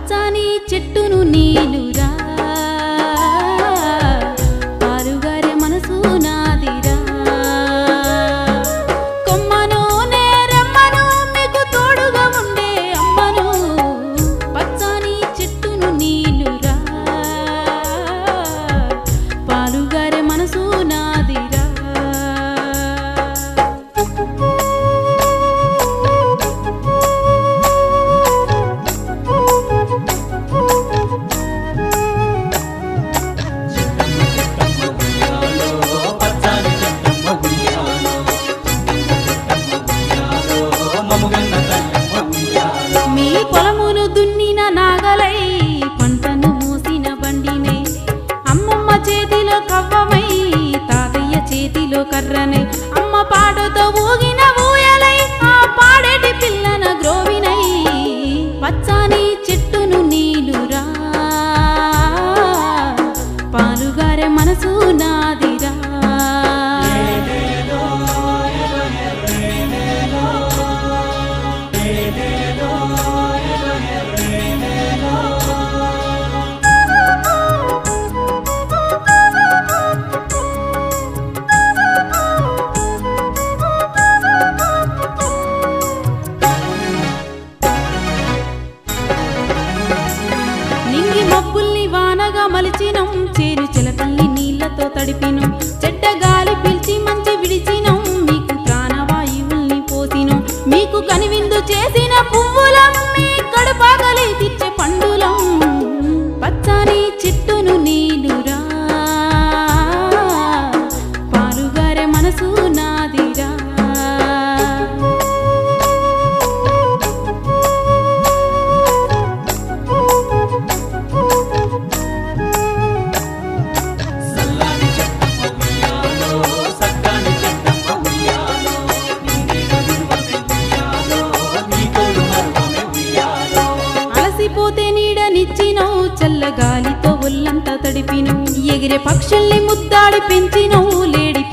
పచ్చని చెట్టును నీలురా పాలుగారే మనసు నాదిరా కొమ్మను నేరమ్మను మీకు తోడుగా ఉండే అమ్మను పచ్చని చెట్టును నీలురా పాలుగారే మనసు నాదిరా మీ పొలమును దున్నిన నాగలై పంటను మూసిన బండినే అమ్మమ్మ చేతిలో కవ్వమై తాతయ్య చేతిలో కర్రనై అమ్మ పాటతో ఊగిన ఊయలై ఆ పాడేటి పిల్లన గ్రోవినై పచ్చని చెట్టును నీలురా పాలుగారే మనసు నాదిరా నింగి మబ్బుల్ని వానగా మలిచినం చేరు చిలకల్ని నీళ్లతో తడిపినం చెడ్డ గాలి పీల్చి మంచి విడిచినం మీకు ప్రాణవాయువుల్ని పోసినం మీకు కనివిందు చేసిన పువ్వులం మీ కడుపాగలి తీర్చే పండులం పచ్చని చెట్టును నీలురా పాలుగారే మనసు నాదిరా అలసిపోతే నీడనిచ్చినవు చల్లగాలితో ఒళ్ళంతా తడిపినవు ఎగిరే పక్షుల్ని ముద్దాడి పెంచినవు లేడి